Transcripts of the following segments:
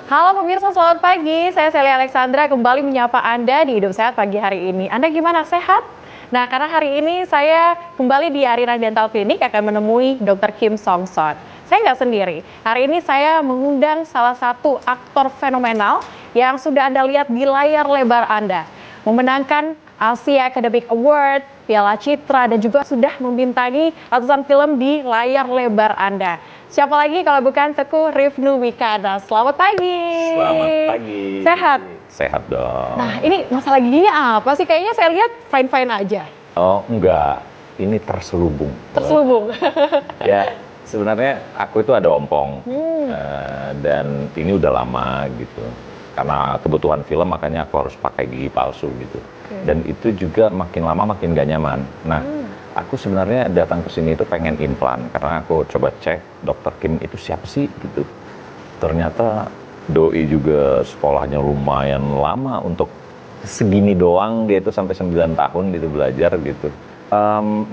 Halo pemirsa, selamat pagi. Saya Sally Alexandra kembali menyapa Anda di Hidup Sehat pagi hari ini. Anda gimana? Sehat? Nah, karena hari ini saya kembali di Arina Dental Clinic akan menemui Dr. Kim Song Son. Saya nggak sendiri. Hari ini saya mengundang salah satu aktor fenomenal yang sudah Anda lihat di layar lebar Anda. Memenangkan Asia Academic Award, Piala Citra, dan juga sudah membintangi ratusan film di layar lebar Anda. Siapa lagi kalau bukan Teguh Rifnu Wikana. Selamat pagi. Selamat pagi. Sehat? Sehat dong. Nah, ini masalah giginya apa sih? Kayaknya saya lihat fine-fine aja. Oh, enggak. Ini terselubung. Terselubung. Ya, sebenarnya aku itu ada ompong. Dan ini udah lama gitu. Karena kebutuhan film makanya aku harus pakai gigi palsu gitu. Dan itu juga makin lama makin gak nyaman. Nah, aku sebenarnya datang ke sini itu pengen implan karena aku coba cek dokter Kim itu siapa sih gitu. Ternyata doi juga sekolahnya lumayan lama untuk segini doang, dia itu sampai 9 tahun gitu belajar gitu.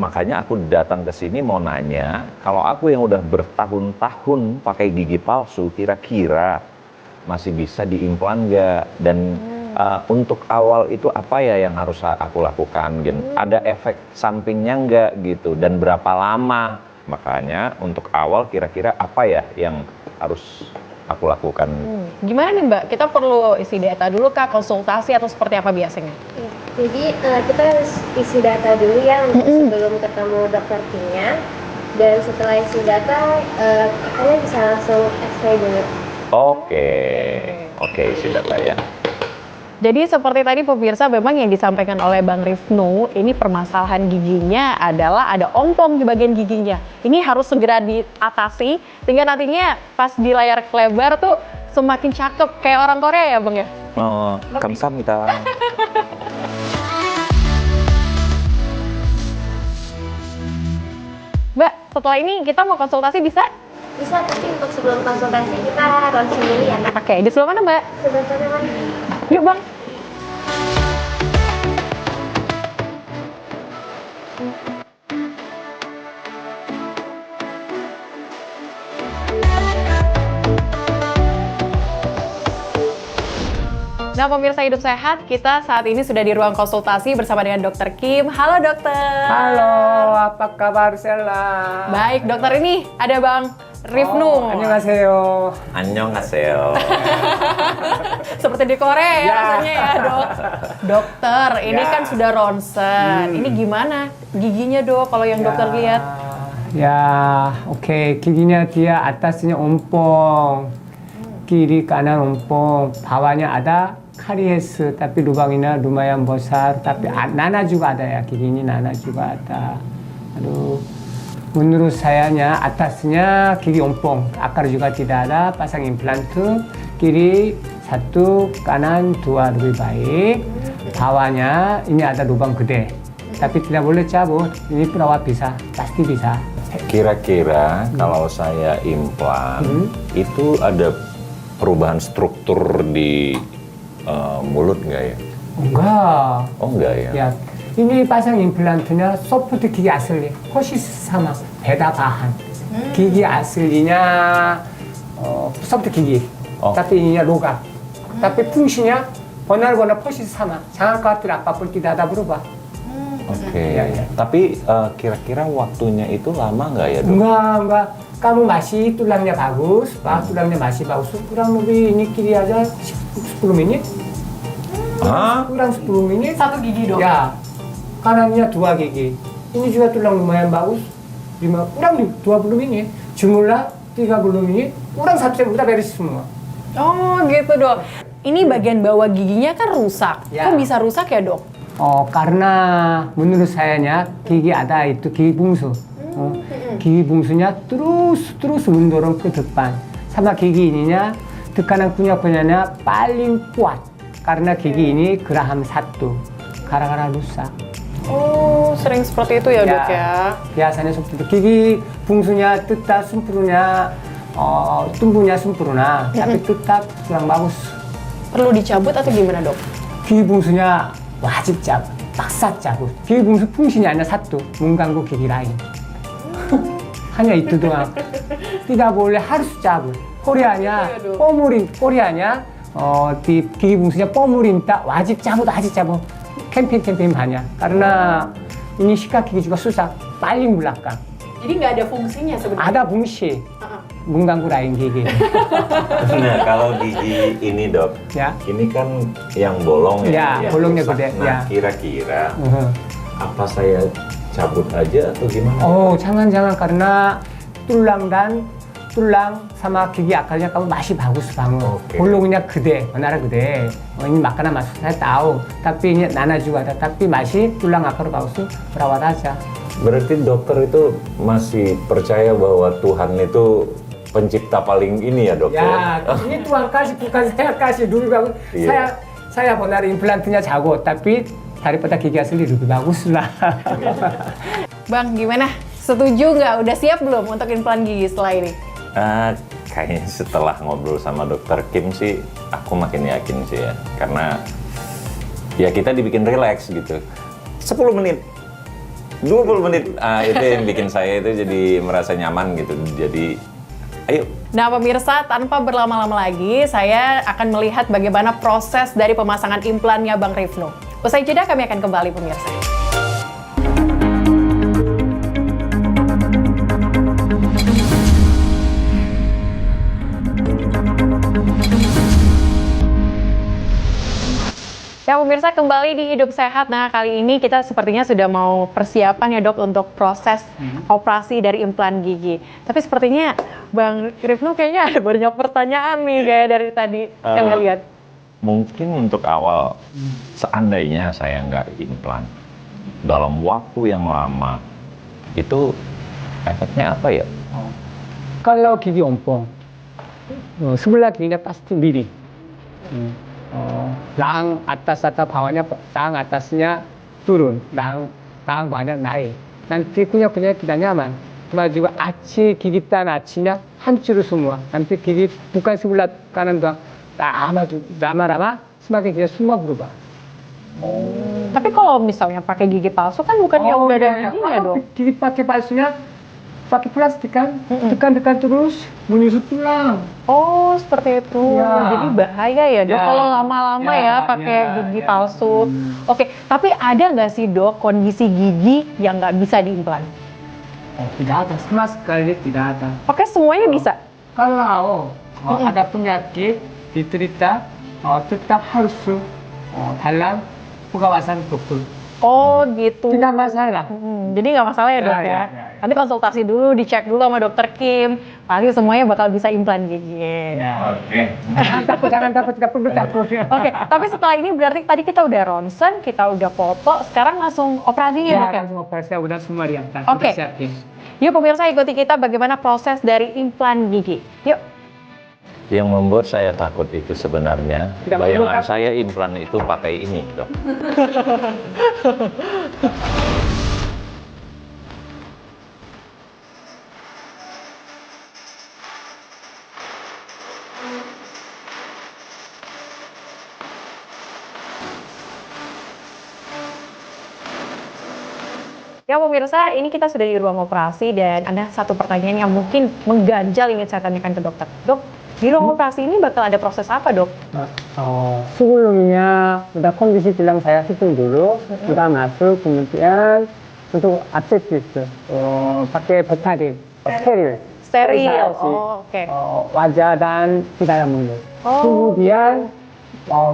Makanya aku datang ke sini mau nanya, kalau aku yang udah bertahun-tahun pakai gigi palsu, kira-kira masih bisa diimplan nggak? Dan untuk awal itu apa ya yang harus aku lakukan gitu? Ada efek sampingnya nggak gitu? Dan berapa lama? Makanya untuk awal kira-kira apa ya yang harus aku lakukan? Gimana nih Mbak? Kita perlu isi data dulu kah? Konsultasi atau seperti apa biasanya? Jadi kita harus isi data dulu ya sebelum ketemu dokter Kimnya. Dan setelah isi data, kalian bisa langsung X-ray dulu. Oke, isi data ya. Jadi seperti tadi pemirsa memang yang disampaikan oleh Bang Rifnu, ini permasalahan giginya adalah ada ompong di bagian giginya. Ini harus segera diatasi sehingga nantinya pas di layar lebar tuh semakin cakep kayak orang Korea ya Bang ya? Oh, kamsahamnida. Mbak, setelah ini kita mau konsultasi bisa? Bisa, tapi untuk sebelum konsultasi kita ronsen dulu ya Kak. Oke, di sebelah mana Mbak? Sebentar Mas. Yuk Bang. Nah pemirsa Hidup Sehat, kita saat ini sudah di ruang konsultasi bersama dengan Dr. Kim. Halo dokter. Halo, apa kabar Sella? Baik dokter, ini ada Bang Rifnu. 안녕하세요. Annyeonghaseyo. Seperti di Korea ya rasanya ya dok. Dokter, ini Ya. kan sudah ronsen. Ini gimana giginya dok kalau yang dokter lihat? Ya, oke. Giginya dia atasnya ompong, kiri kanan ompong, bawahnya ada karies, tapi lubangnya lumayan besar. Tapi nana juga ada ya, giginya nana juga ada. Aduh, menurut sayanya atasnya gigi ompong, akar juga tidak ada, pasang implan트, kiri satu, kanan dua lebih baik. Bawahnya ini ada lubang gede, tapi tidak boleh cabut. Ini perawat bisa, pasti bisa. Kira-kira kalau saya implan itu ada perubahan struktur di mulut nggak ya? Enggak. Oh enggak ya? Ya, ini pasang 임플란트냐 소프트 기기 asli, 호시스 sama beda bahan. Gigi aslinya soft gigi, tapi ininya logam. Tapi fungsinya benar-benar persis sama. Jangan khawatir apapun tidak ada berubah. Oke. Ya, ya. Tapi kira-kira waktunya itu lama nggak ya dok? Enggak. Kamu masih tulangnya bagus, tulangnya masih bagus. Kurang lebih ini kiri aja 10 menit. Hah? Kurang 10 menit. Satu gigi dok. Ya, kanannya 2 gigi. Ini juga tulang lumayan bagus. Kurang 20 menit. Jumlah 30 menit. Kurang 1 jam udah beres semua. Oh gitu dok. Ini bagian bawah giginya kan rusak. Ya. Kok bisa rusak ya dok? Karena menurut sayanya gigi ada itu gigi bungsu. Gigi bungsunya terus mendorong ke depan. Sama gigi ininya tekanan punya paling kuat. Karena gigi ini geraham 1. Gara-gara rusak. Oh sering seperti itu ya dok ya? Biasanya seperti itu. Gigi bungsunya tetap sempurna, tumbuhnya sempurna, tapi tetap kurang bagus. Perlu dicabut atau gimana dok? gigi bungsunya wajib cabut, paksa cabut. gigi bungsu fungsinya hanya satu, mengganggu gigi lain. Hanya itu doang. Tidak boleh harus cabut. Koreanya Koreanya di gigi bungsunya pemerintah wajib cabut. Campaign banyak. Karena ini sikat gigi juga susah, paling belakang. Jadi nggak ada fungsinya sebenarnya. Ada fungsi, mengganggu lain gigi. Nah, kalau gigi ini dok, Ya. ini kan yang bolong Ya, yang bolongnya rusak. gede, Nah, ya. kira-kira apa saya cabut aja atau gimana? jangan karena tulang sama gigi akarnya kamu masih bagus banget. Oke. bolongnya gede, benar gede. Ini makanan masuk saya tahu, tapi ini nana juga ada, tapi masih tulang akar bagus, perawat aja. Berarti dokter itu masih percaya bahwa Tuhan itu pencipta paling ini ya dok? Ya, ini Tuhan kasih, bukan saya kasih dulu bagus. Iya. Saya benar implantnya jago, tapi daripada gigi asli lebih bagus lah. Bang, gimana? Setuju nggak? Udah siap belum untuk implan gigi setelah ini? Kayaknya setelah ngobrol sama dokter Kim sih, aku makin yakin sih ya. Karena ya kita dibikin relax gitu. 10 menit, 20 menit, itu yang bikin saya itu jadi merasa nyaman gitu. Jadi, ayo. Nah pemirsa, tanpa berlama-lama lagi, saya akan melihat bagaimana proses dari pemasangan implannya Bang Rifnu. Usai jeda kami akan kembali pemirsa. Ya pemirsa, kembali di Hidup Sehat. Nah kali ini kita sepertinya sudah mau persiapan ya dok untuk proses operasi dari implan gigi. Tapi sepertinya Bang Rifnu kayaknya ada banyak pertanyaan nih kayak dari tadi yang ngeliat. Mungkin untuk awal, seandainya saya nggak implan, dalam waktu yang lama, itu efeknya apa ya? Kalau gigi ompong, sebelah giginya pasti miring. Rahang atas atau bawahnya, rahang atasnya turun, rahang bawahnya naik. Nanti kunyah-kunyah tidak nyaman. Cuma juga gigi dan acinya hancur semua. Nanti gigi bukan sebelah kanan doang, lama-lama semakin gigi semua berubah. Tapi kalau misalnya pakai gigi palsu kan bukannya udah ada giginya dok? Gigi pakai palsunya pakai plastik kan, tekan terus menyusut tulang. Oh seperti itu. Ya. Jadi bahaya ya dok Ya. kalau lama-lama ya pakai gigi palsu. Oke, tapi ada nggak sih dok kondisi gigi yang nggak bisa diimplan? Tidak ada, sama sekali tidak ada. Oke, semuanya bisa. Kalau ada penyakit diterita, tetap harus dalam pengawasan dokter. Oh gitu. Tidak masalah. Jadi nggak masalah ya dok ya. Nanti konsultasi dulu, dicek dulu sama dokter Kim. Pasti semuanya bakal bisa implan gigi. Oke. Jangan takut, tidak perlu takut. Oke, tapi setelah ini berarti tadi kita udah ronsen, kita udah foto, sekarang langsung operasi ya dok ya? Langsung operasi udah semua diangkat. Oke. Udah siapin. Yuk pemirsa ikuti kita bagaimana proses dari implan gigi. Yuk. Yang membuat saya takut itu sebenarnya, Tidak bayangan membuat- saya implan itu pakai ini dok. Ya pemirsa, ini kita sudah di ruang operasi dan ada satu pertanyaan yang mungkin mengganjal ingin saya tanyakan ke dokter. Dok, di ruang operasi ini bakal ada proses apa dok? Sebelumnya udah kondisi tulang saya hitung dulu, udah masuk, kemudian untuk aksesis, pakai steril, Steril. Sterilisasi. Oh, oke. wajah dan di dalam mulut. Oh. Kemudian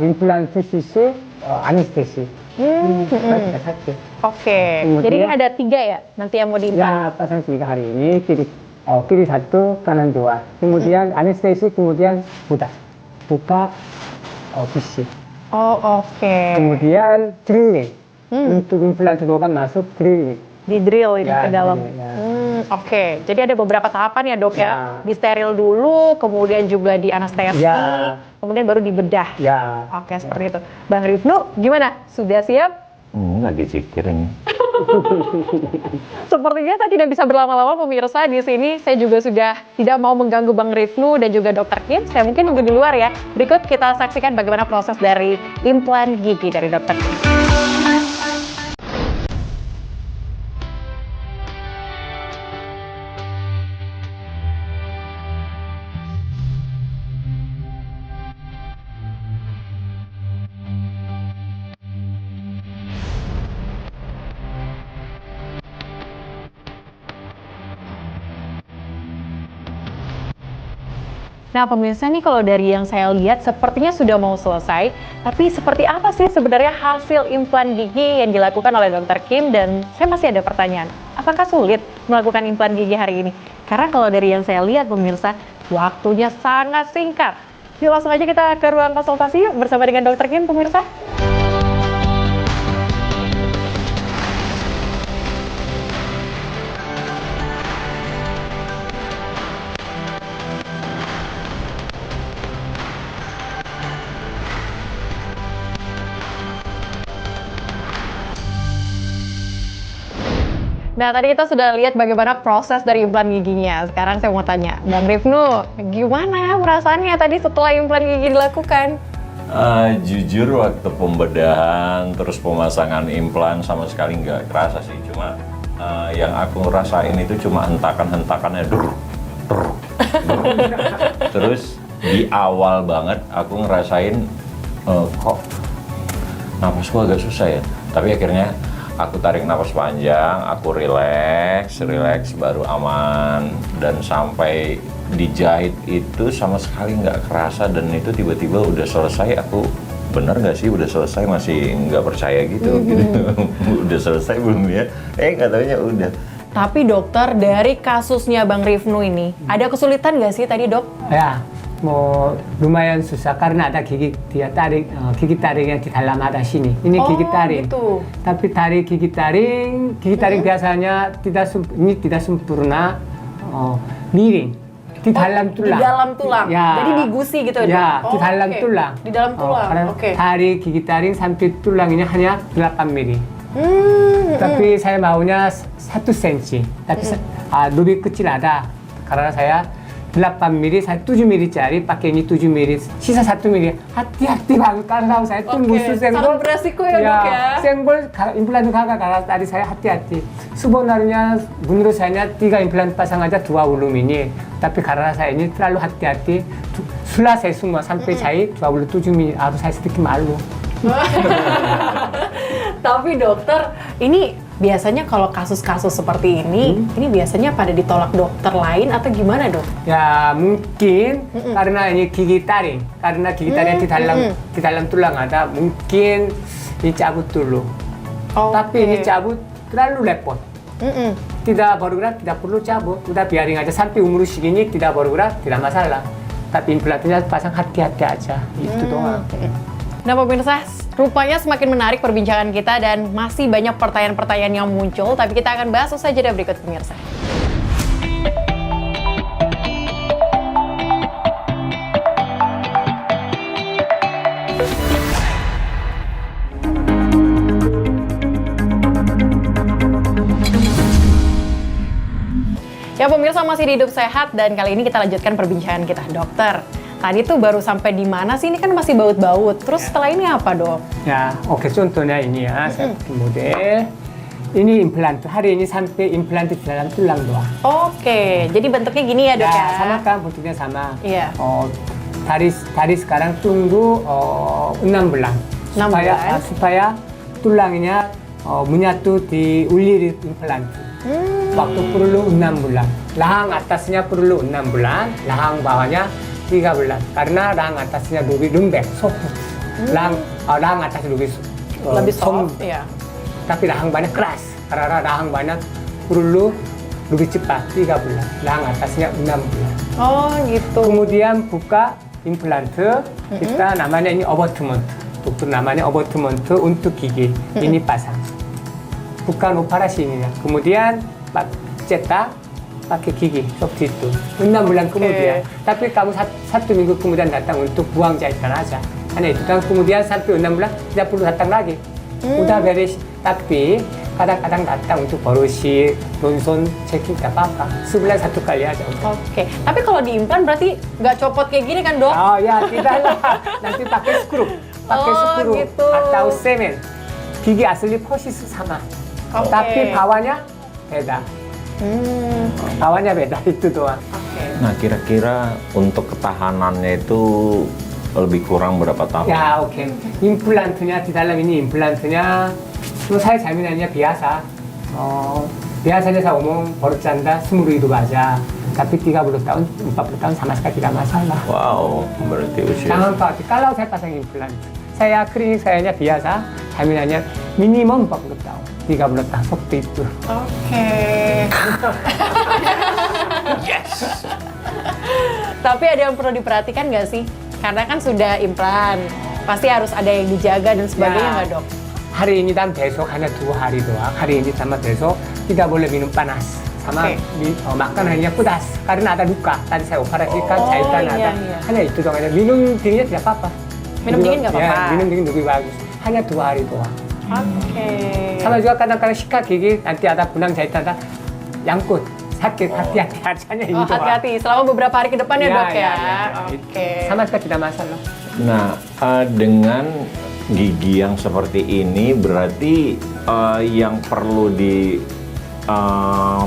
implan posisi anestesi. Kita sakit. Oke. Kemudian- Jadi ini ada 3 ya nanti yang mau diimplan? Ya, pasang 3 hari ini, kiri 1, kanan 2. Kemudian anestesi, kemudian buka fisik. Oh oke. Kemudian drilling. Untuk implan kedua kan masuk drilling. Di drill ini Ya, ke dalam. ya. Oke. Jadi ada beberapa tahapan ya dok ya? Ya. Di steril dulu, kemudian juga di anestesi, Ya. kemudian baru dibedah. Ya. Oke seperti itu. Bang Rifnu, gimana? Sudah siap? Lagi zikir ini. Sepertinya saya tidak bisa berlama-lama pemirsa di sini. Saya juga sudah tidak mau mengganggu Bang Rifnu dan juga Dokter Kim. Saya mungkin nunggu di luar ya. Berikut kita saksikan bagaimana proses dari implan gigi dari Dokter Kim. Nah pemirsa nih kalau dari yang saya lihat sepertinya sudah mau selesai, tapi seperti apa sih sebenarnya hasil implan gigi yang dilakukan oleh Dr. Kim? Dan saya masih ada pertanyaan, apakah sulit melakukan implan gigi hari ini? Karena kalau dari yang saya lihat pemirsa, waktunya sangat singkat. Yuk langsung aja kita ke ruang konsultasi yuk bersama dengan Dr. Kim pemirsa. Nah, tadi kita sudah lihat bagaimana proses dari implan giginya. Sekarang saya mau tanya, Bang Rifnu, gimana perasaannya tadi setelah implan gigi dilakukan? Jujur waktu pembedahan terus pemasangan implan sama sekali nggak kerasa sih. Cuma yang aku rasain itu cuma hentakannya dur. Terus di awal banget aku ngerasain kok napasku agak susah ya. Tapi akhirnya aku tarik napas panjang, aku relax baru aman. Dan sampai dijahit itu sama sekali nggak kerasa, dan itu tiba-tiba udah selesai. Aku bener nggak sih udah selesai, masih nggak percaya gitu. Udah selesai belum ya? Nggak taunya udah. Tapi dokter, dari kasusnya Bang Rifnu ini, ada kesulitan nggak sih tadi dok? Ya, mau lumayan susah karena ada gigi dia tarik, gigi taringnya di dalam ada sini. Ini gigi taring. Gitu. Tapi tarik gigi taring biasanya ini tidak sempurna, miring di dalam tulang. Di dalam tulang. Ya. Jadi di gusi gitu Ya, dok? di dalam oke. tulang. Di dalam tulang. Karena Oke. tarik gigi taring sampai tulang ini hanya 8 mm. Tapi saya maunya 1 cm. Tapi lebih kecil ada. Karena saya 8 mm, saya 7 mm cari, pakai ini 7 mm, sisa 1 mm. Hati-hati banget karena saya tunggu Oke, senggol. sangat beresiko ya, dok ya? Senggol implan kakak karena tadi saya hati-hati. Sebenarnya menurut saya 3 implan pasang aja 20 mm. Tapi karena saya ini terlalu hati-hati, selesai semua sampai saya 27 mm. Saya sedikit malu. Tapi dokter, ini biasanya kalau kasus-kasus seperti ini biasanya pada ditolak dokter lain atau gimana dok? Ya mungkin karena ini gigi taring, karena gigi taring di dalam tulang ada, mungkin ini cabut dulu. Tapi ini cabut terlalu repot. Tidak bergerak, tidak perlu cabut, udah biarin aja sampai umur segini tidak bergerak, tidak masalah. Tapi implantnya pasang hati-hati aja, itu doang. Nah pemirsa, rupanya semakin menarik perbincangan kita dan masih banyak pertanyaan-pertanyaan yang muncul, tapi kita akan bahas usai jeda berikut pemirsa. Ya pemirsa, masih di Hidup Sehat dan kali ini kita lanjutkan perbincangan kita. Dokter, tadi tuh baru sampai di mana sih? Ini kan masih baut-baut. Terus setelah ini apa dok? Ya, oke, contohnya ini ya, saya bikin model. Ini implan, hari ini sampai implan di dalam tulang doang. Oke, jadi bentuknya gini ya dok ya? Sama kan, bentuknya sama. Iya. Tadi sekarang tunggu 6 bulan. 6 bulan. Supaya tulangnya menyatu di ulir implan. Waktu perlu 6 bulan. Rahang atasnya perlu 6 bulan, rahang bawahnya 3 bulan. Karena rahang atasnya lebih lembek, soft. Rahang atas lebih soft, ya. Tapi rahang banyak keras. Karena rahang banyak perlu lebih cepat, 3 bulan. Rahang atasnya 6 bulan. Oh gitu. Kemudian buka implante, kita namanya ini abutment. Dokter namanya abutment untuk gigi. Ini pasang. Bukan operasi ini ya. Kemudian cetak pakai gigi seperti itu. 6 bulan kemudian. Tapi kamu 1 minggu kemudian datang untuk buang jahitan aja. Hanya itu. Dan kemudian sampai 6 bulan tidak perlu datang lagi. Udah beres. Tapi kadang-kadang datang untuk berusi, ronson, checking, tidak apa-apa. Sebulan 1 kali aja. Oke. Tapi kalau diimplan berarti nggak copot kayak gini kan dok? Oh ya, tidak lah. Nanti pakai skru. Pakai skru gitu. atau semen. Gigi asli persis sama. Oke. Tapi bawahnya beda. Bawahnya beda, itu doang. Nah kira-kira untuk ketahanannya itu lebih kurang berapa tahun? Ya oke. Implantnya di dalam ini implantnya saya 자민anya biasa. biasanya saya omong baru 잔다 22 aja. Tapi 30 tahun, 40 tahun sama sekali tidak masalah. Wow, berarti usia. Jangan khawatir, kalau saya pasang implan, saya klinik sayanya biasa, jaminannya minimum 40 tahun, 30 tahun seperti itu. Oke. Yes. Tapi ada yang perlu diperhatikan nggak sih? Karena kan sudah implan, pasti harus ada yang dijaga dan sebagainya Ya. nggak dok? Hari ini dan besok hanya 2 hari doang. Hari ini sama besok tidak boleh minum panas. Sama Oke. makan hanya pedas karena ada luka. Tadi saya operasikan Oh, jahitan iya, ada. iya. Hanya itu doang. Minum dinginnya tidak apa-apa. Minum dingin nggak apa-apa? Ya, minum dingin lebih bagus. Hanya 2 hari doang. Oke. Sama juga kadang-kadang sikat gigi nanti ada benang jahitan ada nyangkut. Sakit, hati-hati hanya ini Oh, doang. hati-hati selama beberapa hari ke depan ya, dok ya. ya. Oke. Sama sekali tidak masalah. Nah, dengan gigi yang seperti ini berarti yang perlu di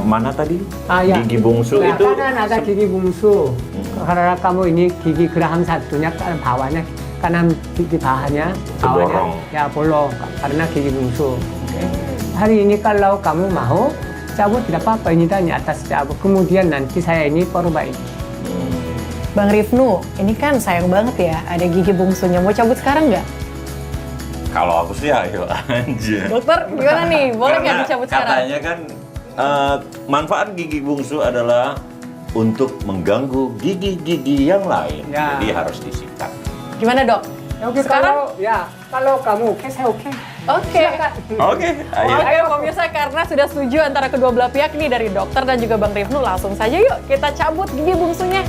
mana tadi? Ya. Gigi bungsu Ya, itu kanan ada gigi bungsu. Karena kamu ini gigi geraham satunya kan bawahnya kanan gigi bawahnya Keborong. ya bolong karena gigi bungsu. Oke. Hari ini kalau kamu mau cabut tidak apa-apa, ini tanya atas cabut. Kemudian nanti saya ini perbaiki. Bang Rifnu, ini kan sayang banget ya ada gigi bungsunya. Mau cabut sekarang nggak? kalau aku sih ayo aja. Dokter gimana nih? Boleh nggak Karena dicabut sekarang? katanya kan manfaat gigi bungsu adalah untuk mengganggu gigi-gigi yang lain. Ya. Jadi harus disikat. Gimana dok? Ya, oke, Sekarang? kalau kamu oke, saya oke. Oke. Oke, ayo. Oke pemirsa, karena sudah setuju antara kedua belah pihak nih dari dokter dan juga Bang Rifnu, langsung saja yuk kita cabut gigi bungsunya.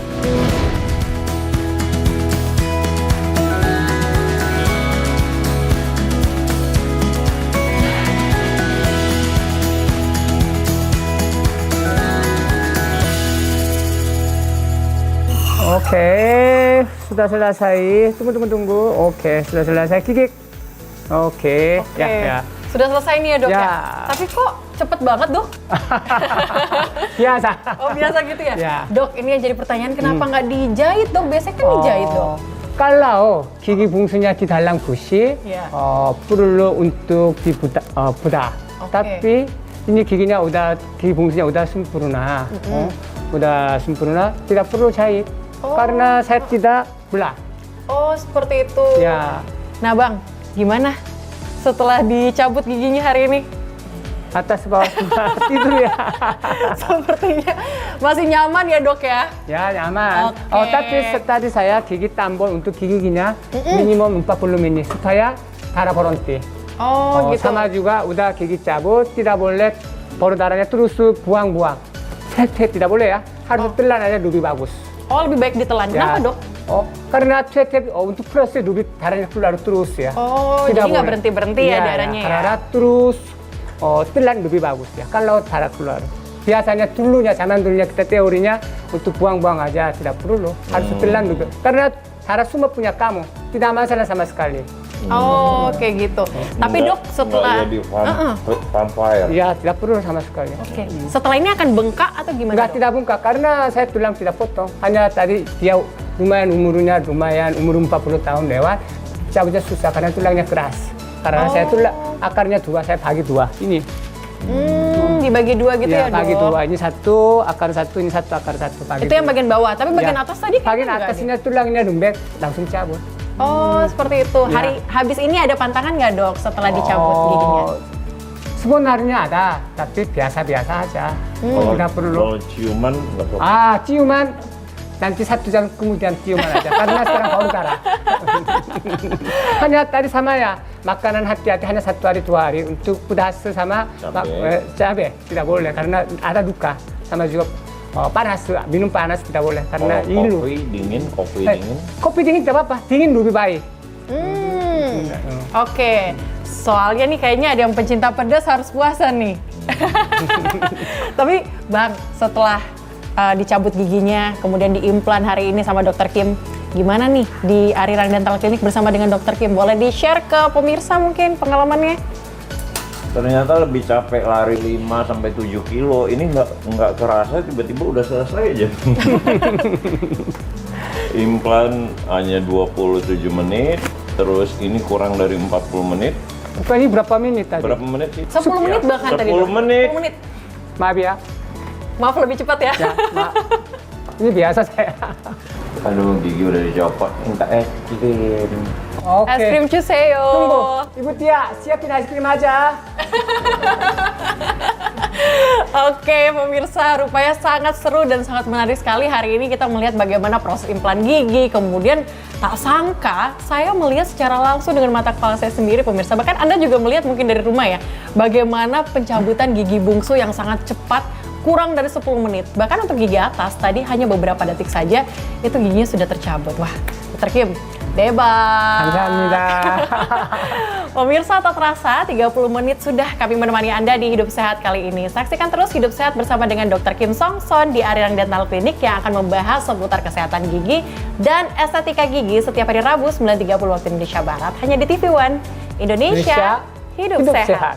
Oke, sudah selesai. Tunggu. Oke, sudah selesai gigit. Oke, Oke. ya. Sudah selesai nih ya dok ya. Ya. Tapi kok cepet banget dok? Biasa. Oh biasa gitu ya? Ya. Dok ini yang jadi pertanyaan kenapa nggak dijahit dok? Biasanya kan dijahit dok. Kalau gigi bungsunya di dalam gusi, Ya. perlu untuk dibuta, buta. Oke. Tapi ini gigi bungsunya udah sempurna. Udah sempurna, tidak perlu jahit. Oh. Karena saya tidak belah. Oh seperti itu. Ya, Nah bang, gimana setelah dicabut giginya hari ini? atas bawah tidur ya. Sepertinya masih nyaman ya dok ya? Ya, nyaman. Oke. Tapi tadi saya gigi tambol untuk giginya minimum 40 menit supaya darah berhenti. Oh, gitu. Sama juga udah gigi cabut, tidak boleh baru darahnya terus buang-buang. Tidak boleh ya, harus telan aja lebih bagus. Oh lebih baik ditelan. Kenapa dok? Karena untuk proses lebih darahnya keluar terus ya. Oh, Tidak jadi nggak boleh. berhenti-berhenti ya darahnya ya? Karena terus telan lebih bagus ya, kalau darah keluar. Biasanya zaman dulunya kita teorinya untuk buang-buang aja, tidak perlu. Harus telan dulu. Karena darah semua punya kamu, tidak masalah sama sekali. Oh, kayak gitu. Tapi dok setelah jadi vampire. Ya, tidak perlu sama sekali. Oke. Setelah ini akan bengkak atau gimana Enggak, dok? tidak bengkak karena saya tulang tidak potong. Hanya tadi dia umur 40 tahun lewat. Cabutnya susah karena tulangnya keras. Karena saya akarnya 2, saya bagi 2. Ini. Dibagi 2 gitu ya, dok? bagi 2. Ini 1, akar 1, ini 1, akar 1. Bagi Itu yang 2. bagian bawah. Tapi bagian Ya. atas tadi kan Bagian atasnya tulangnya lembek, langsung cabut. Oh, seperti itu. Ya. Habis ini ada pantangan nggak dok setelah dicabut giginya? Sebenarnya ada, tapi biasa-biasa aja. Tidak perlu. Kalau ciuman nggak apa-apa. Ciuman. Nanti 1 jam kemudian ciuman aja. Karena sekarang baru darah. Hanya tadi sama ya. Makanan hati-hati hanya 1 hari 2 hari. Untuk pedas sama cabai. Tidak boleh karena ada duka. Sama juga panas, minum panas tidak boleh karena ilu. Kopi dingin. Kopi dingin tidak apa-apa. Dingin lebih baik. Oke. Soalnya nih kayaknya ada yang pencinta pedas harus puasa nih. Tapi Bang, setelah dicabut giginya, kemudian diimplan hari ini sama Dr. Kim, gimana nih di Arirang Dental Clinic bersama dengan Dr. Kim? Boleh di-share ke pemirsa mungkin pengalamannya? Ternyata lebih capek lari 5-7 kilo. Ini nggak kerasa tiba-tiba udah selesai aja. Implan hanya 27 menit, terus ini kurang dari 40 menit. Bukan ini berapa menit tadi? Berapa menit sih? 10 menit bahkan tadi. 10 menit. 10 menit. Maaf ya. Maaf lebih cepat ya. Ya, maaf. ini biasa saya. Aduh, gigi udah dicopot, minta es krim. Oke. Es krim Cuseo. Tunggu, Ibu Tia, siapin es krim aja. Oke, pemirsa, rupanya sangat seru dan sangat menarik sekali. Hari ini kita melihat bagaimana proses implan gigi. Kemudian tak sangka saya melihat secara langsung dengan mata kepala saya sendiri, pemirsa. Bahkan Anda juga melihat mungkin dari rumah ya, bagaimana pencabutan gigi bungsu yang sangat cepat, kurang dari 10 menit. Bahkan untuk gigi atas tadi hanya beberapa detik saja itu giginya sudah tercabut. Wah, Dr. Kim, bebas. 감사합니다. Pemirsa, tak terasa 30 menit sudah kami menemani Anda di Hidup Sehat kali ini. Saksikan terus Hidup Sehat bersama dengan Dr. Kim Song Son di Arirang Dental Clinic yang akan membahas seputar kesehatan gigi dan estetika gigi setiap hari Rabu 9.30 waktu Indonesia Barat hanya di TV One. Indonesia, hidup sehat.